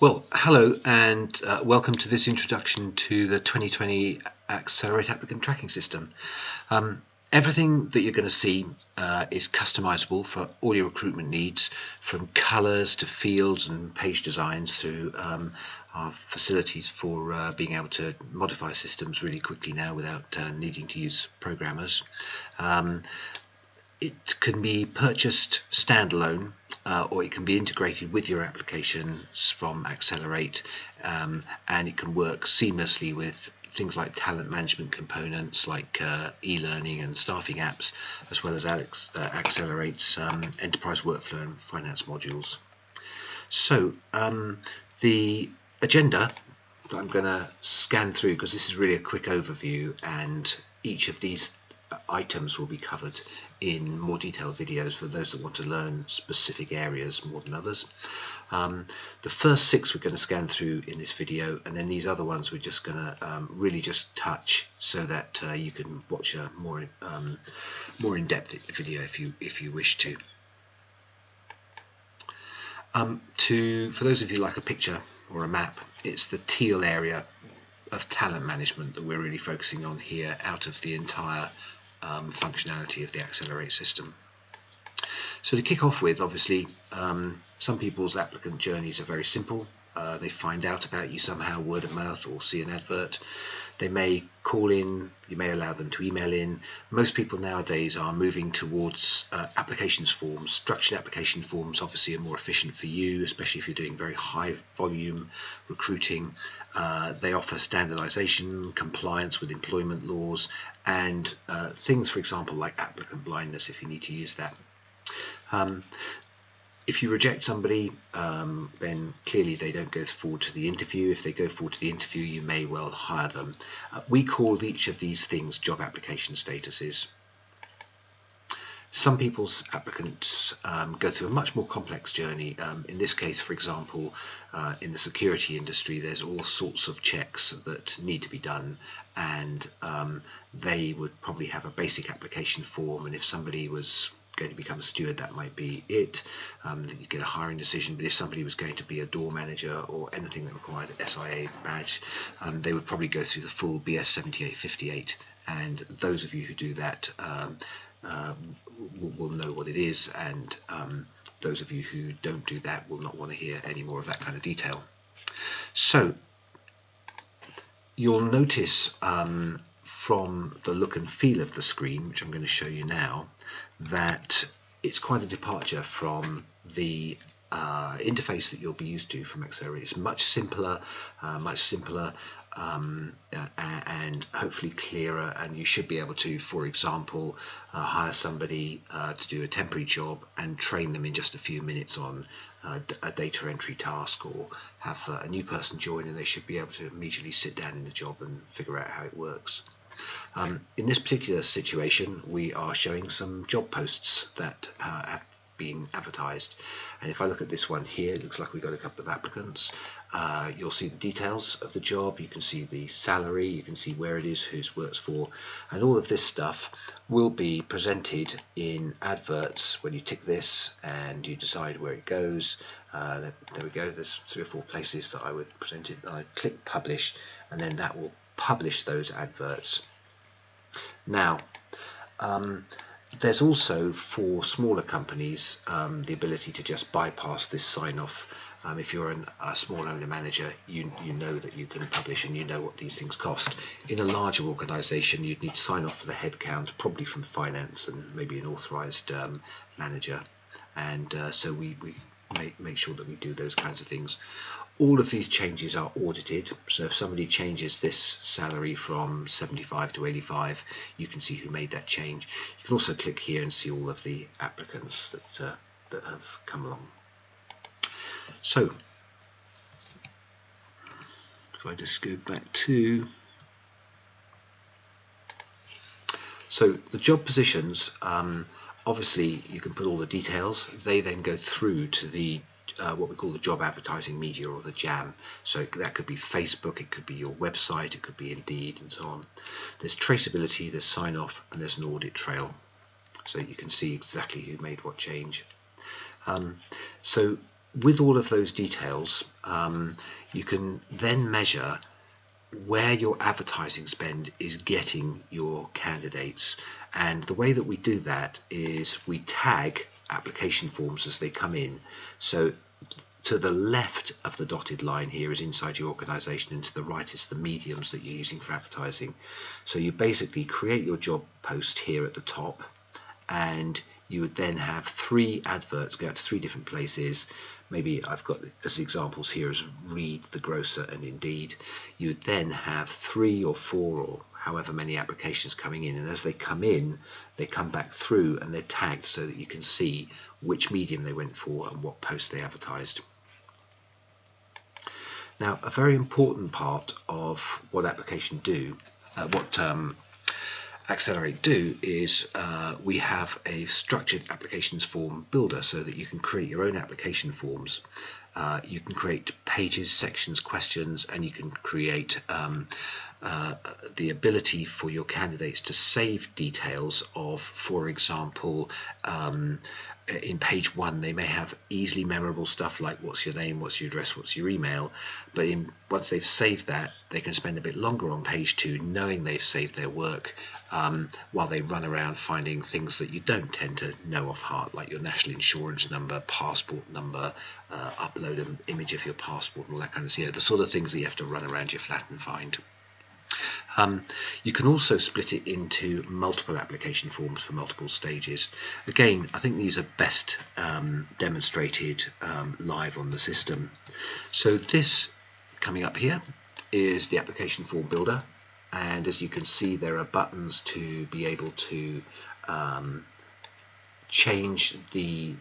Well, hello and welcome to this introduction to the 2020 AXLR8 Applicant Tracking System. Everything that you're going to see is customizable for all your recruitment needs, from colors to fields and page designs through our facilities for being able to modify systems really quickly now without needing to use programmers. It can be purchased standalone, or it can be integrated with your applications from AXLR8, and it can work seamlessly with things like talent management components like e-learning and staffing apps, as well as AXLR8's enterprise workflow and finance modules. So the agenda that I'm going to scan through, because this is really a quick overview, and each of these items will be covered in more detailed videos for those that want to learn specific areas more than others. The first 6 we're going to scan through in this video, and then these other ones we're just going to really just touch so that you can watch a more in-depth video if you wish to. For those of you like a picture or a map, it's the teal area of talent management that we're really focusing on here out of the entire functionality of the AXLR8 system. So to kick off with, obviously, some people's applicant journeys are very simple. They find out about you somehow, word of mouth, or see an advert. They may call in, you may allow them to email in. Most people nowadays are moving towards applications forms. Structured application forms obviously are more efficient for you, especially if you're doing very high volume recruiting. They offer standardization, compliance with employment laws, and things, for example, like applicant blindness if you need to use that. If you reject somebody, then clearly they don't go forward to the interview. If they go forward to the interview, you may well hire them. We call each of these things job application statuses. Some people's applicants go through a much more complex journey. In this case, for example, in the security industry, there's all sorts of checks that need to be done, and they would probably have a basic application form, and if somebody was going to become a steward, that might be it. You get a hiring decision, but if somebody was going to be a door manager or anything that required an SIA badge, they would probably go through the full BS 7858, and those of you who do that will know what it is, and those of you who don't do that will not want to hear any more of that kind of detail. So you'll notice from the look and feel of the screen, which I'm going to show you now, that it's quite a departure from the interface that you'll be used to from AXLR8. It's much simpler, and hopefully clearer, and you should be able to, for example, hire somebody to do a temporary job and train them in just a few minutes on a data entry task, or have a new person join and they should be able to immediately sit down in the job and figure out how it works. In this particular situation, we are showing some job posts that have been advertised, and if I look at this one here, it looks like we've got a couple of applicants. You'll see the details of the job, you can see the salary, you can see where it is, who it works for, and all of this stuff will be presented in adverts when you tick this and you decide where it goes. There we go, there's 3 or 4 places that I would present it. I click publish, and then that will publish those adverts. Now, there's also, for smaller companies, the ability to just bypass this sign-off. If you're a small owner manager, you know that you can publish and you know what these things cost. In a larger organisation, you'd need to sign off for the headcount, probably from finance and maybe an authorised manager, and so we make sure that we do those kinds of things. All of these changes are audited, so if somebody changes this salary from 75 to 85, you can see who made that change. You can also click here and see all of the applicants that have come along. So if I just go back to, so the job positions, obviously you can put all the details. They then go through to the what we call the job advertising media, or the JAM. So that could be Facebook, it could be your website, it could be Indeed, and so on. There's traceability, there's sign off, and there's an audit trail, so you can see exactly who made what change. So with all of those details, you can then measure where your advertising spend is getting your candidates. And the way that we do that is we tag application forms as they come in. So to the left of the dotted line here is inside your organization, and to the right is the mediums that you're using for advertising. So you basically create your job post here at the top, and you would then have 3 adverts go out to 3 different places. Maybe I've got as examples here as Reed, The Grocer, and Indeed. You would then have 3 or 4 or however many applications coming in, and as they come in, they come back through and they're tagged so that you can see which medium they went for and what post they advertised. Now, a very important part of what AXLR8 do is we have a structured applications form builder so that you can create your own application forms. You can create pages, sections, questions, and you can create the ability for your candidates to save details of, for example, in page 1 they may have easily memorable stuff like what's your name, what's your address, what's your email, but once they've saved that, they can spend a bit longer on page 2 knowing they've saved their work, while they run around finding things that you don't tend to know off heart, like your national insurance number, passport number, upload an image of your passport, and all that kind of, the sort of things that you have to run around your flat and find. You can also split it into multiple application forms for multiple stages. Again, I think these are best demonstrated live on the system. So this coming up here is the application form builder, and as you can see, there are buttons to be able to change the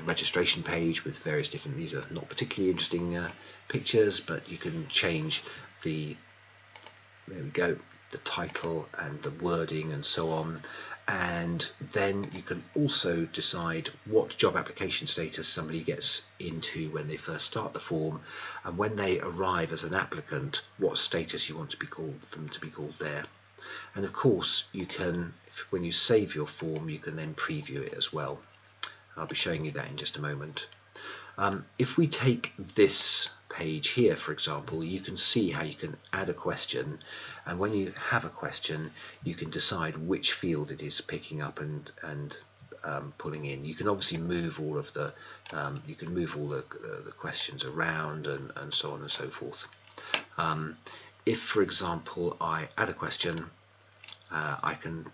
registration page with various different, these are not particularly interesting pictures, but you can change the title and the wording and so on, and then you can also decide what job application status somebody gets into when they first start the form, and when they arrive as an applicant, what status you want to be called, them to be called there. And of course, you can, when you save your form, you can then preview it as well. I'll be showing you that in just a moment. If we take this page here, for example, you can see how you can add a question, and when you have a question, you can decide which field it is picking up and pulling in. You can obviously move all of the the questions around and so on and so forth. If, for example, I add a question, I can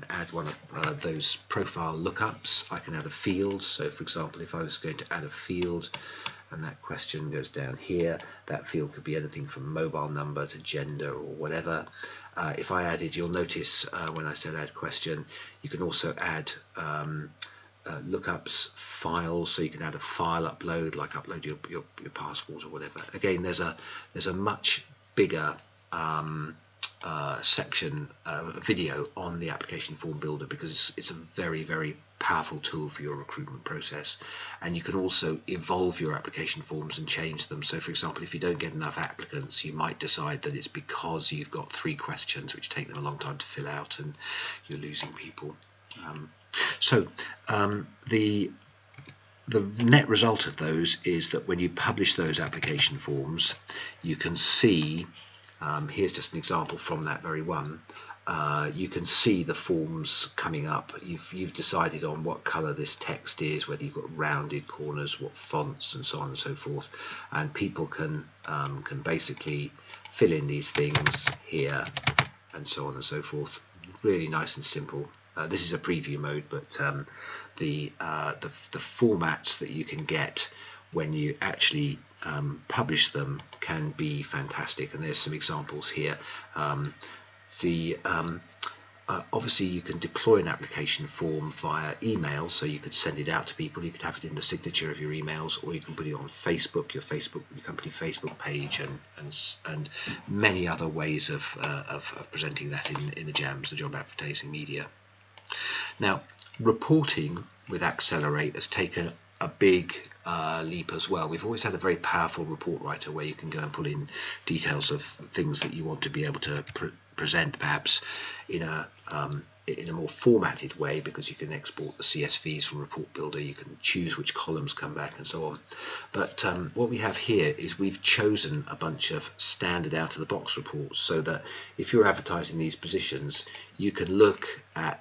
add one of those profile lookups. I can add a field. So, for example, if I was going to add a field, and that question goes down here, that field could be anything from mobile number to gender or whatever. If I added, you'll notice when I said add question, you can also add lookups files, so you can add a file upload, like upload your passport or whatever. Again, there's a much bigger section video on the application form builder, because it's a very, very powerful tool for your recruitment process, and you can also evolve your application forms and change them. So, for example, if you don't get enough applicants, you might decide that it's because you've got 3 questions which take them a long time to fill out and you're losing people. The net result of those is that when you publish those application forms, you can see, here's just an example from that very one. You can see the forms coming up. You've decided on what color this text is, whether you've got rounded corners, what fonts, and so on and so forth. And people can basically fill in these things here, and so on and so forth. Really nice and simple. This is a preview mode, but the formats that you can get when you actually publish them can be fantastic, and there's some examples here. Obviously you can deploy an application form via email, so you could send it out to people. You could have it in the signature of your emails, or you can put it on Facebook, your company Facebook page, and many other ways of presenting that in the JAMs, the job advertising media. Now, reporting with AXLR8 has taken a big leap as well. We've always had a very powerful report writer where you can go and put in details of things that you want to be able to present perhaps in a more formatted way, because you can export the CSVs from Report Builder, you can choose which columns come back and so on. But what we have here is we've chosen a bunch of standard out-of-the-box reports, so that if you're advertising these positions, you can look at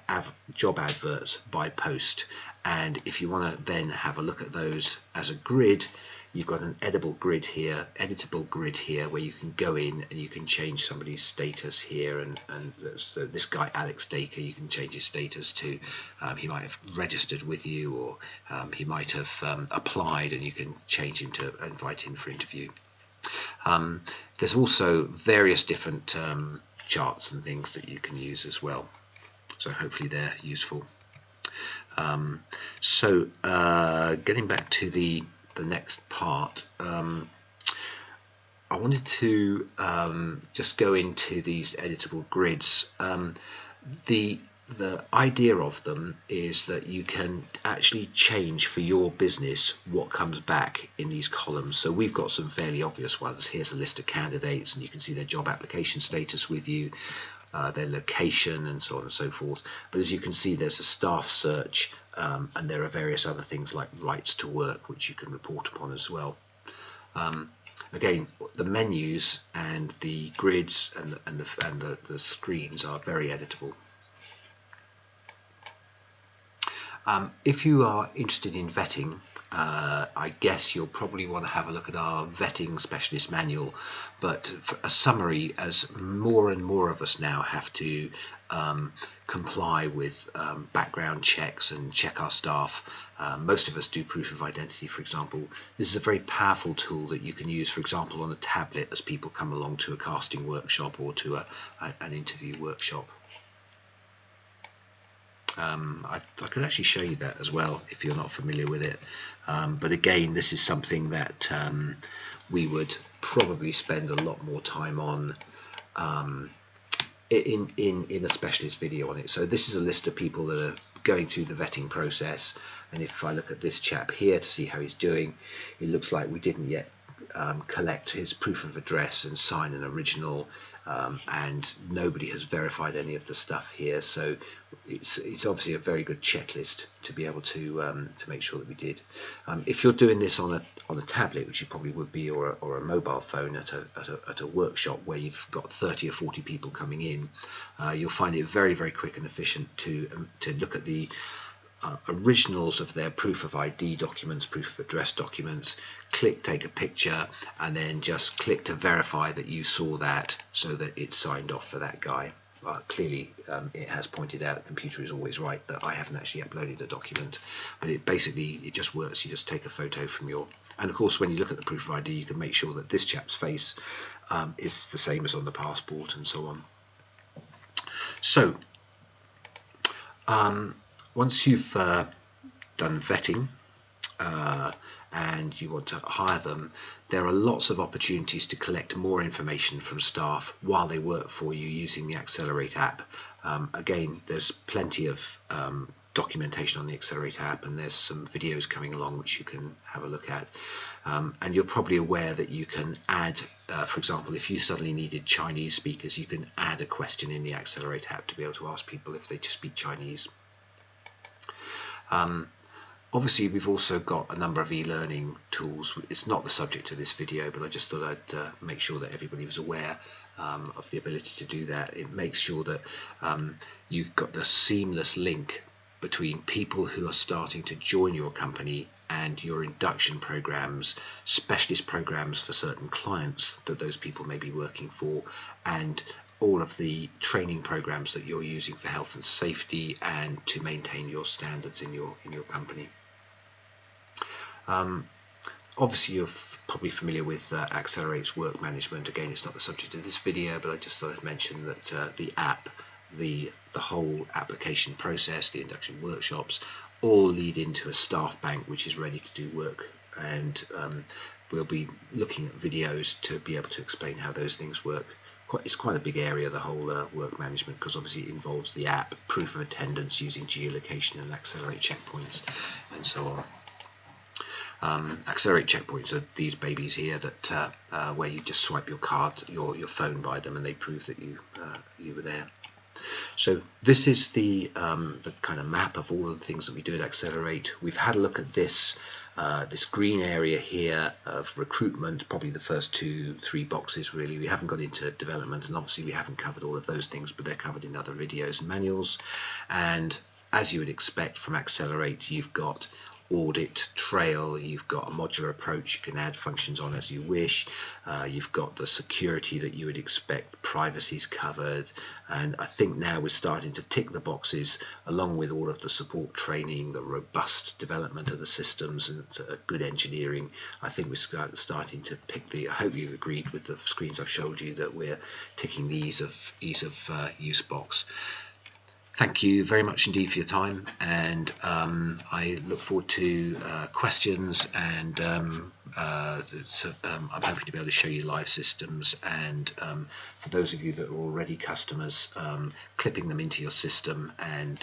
job adverts by post, and if you want to then have a look at those as a grid, you've got an editable grid here, where you can go in and you can change somebody's status here, and so this guy Alex Dacre, you can change his status to he might have registered with you, or he might have applied, and you can change him to invite him for interview. There's also various different charts and things that you can use as well, so hopefully they're useful. Getting back to the next part, I wanted to just go into these editable grids. The idea of them is that you can actually change for your business what comes back in these columns. So we've got some fairly obvious ones. Here's a list of candidates, and you can see their job application status with you, their location, and so on and so forth. But as you can see, there's a staff search, and there are various other things like rights to work, which you can report upon as well. Again, the menus and the grids and the screens are very editable. If you are interested in vetting, I guess you'll probably want to have a look at our vetting specialist manual, but for a summary, as more and more of us now have to comply with background checks and check our staff. Most of us do proof of identity, for example. This is a very powerful tool that you can use, for example, on a tablet as people come along to a casting workshop or to an interview workshop. I could actually show you that as well if you're not familiar with it, but again, this is something that we would probably spend a lot more time on in a specialist video on it. So this is a list of people that are going through the vetting process, and if I look at this chap here to see how he's doing, it looks like we didn't yet collect his proof of address and sign an original, and nobody has verified any of the stuff here, so it's obviously a very good checklist to be able to make sure that we did. If you're doing this on a tablet, which you probably would be, or a mobile phone at a workshop where you've got 30 or 40 people coming in, you'll find it very, very quick and efficient to look at the originals of their proof of ID documents, proof of address documents, click take a picture, and then just click to verify that you saw that, so that it's signed off for that guy. Clearly it has pointed out, the computer is always right, that I haven't actually uploaded a document, but it just works. You just take a photo from your, and of course when you look at the proof of ID, you can make sure that this chap's face is the same as on the passport, and so on. So once you've done vetting and you want to hire them, there are lots of opportunities to collect more information from staff while they work for you using the AXLR8 app. Again, there's plenty of documentation on the AXLR8 app, and there's some videos coming along which you can have a look at. And you're probably aware that you can add, for example, if you suddenly needed Chinese speakers, you can add a question in the AXLR8 app to be able to ask people if they just speak Chinese. Obviously, we've also got a number of e-learning tools. It's not the subject of this video, but I just thought I'd make sure that everybody was aware of the ability to do that. It makes sure that you've got the seamless link between people who are starting to join your company and your induction programs, specialist programs for certain clients that those people may be working for, and all of the training programs that you're using for health and safety and to maintain your standards in your company. Obviously, you're probably familiar with AXLR8's work management. Again, it's not the subject of this video, but I just thought I'd mention that the app, the whole application process, the induction workshops, all lead into a staff bank which is ready to do work, and we'll be looking at videos to be able to explain how those things work. It's quite a big area, the whole work management, because obviously it involves the app, proof of attendance using geolocation and AXLR8 checkpoints, and so on. AXLR8 Checkpoints are these babies here that where you just swipe your card, your phone by them, and they prove that you were there. So this is the kind of map of all of the things that we do at AXLR8. We've had a look at this this green area here of recruitment, probably the first 2-3 boxes really. We haven't got into development, and obviously we haven't covered all of those things, but they're covered in other videos and manuals. And as you would expect from AXLR8, you've got audit trail, you've got a modular approach, you can add functions on as you wish, you've got the security that you would expect, privacy's covered, and I think now we're starting to tick the boxes along with all of the support training, the robust development of the systems, and good engineering. I think we're starting to pick I hope you've agreed with the screens I've showed you that we're ticking the ease of use box. Thank you very much indeed for your time, and I look forward to questions, and I'm hoping to be able to show you live systems, and for those of you that are already customers, clipping them into your system and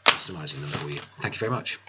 customizing them for you. Thank you very much.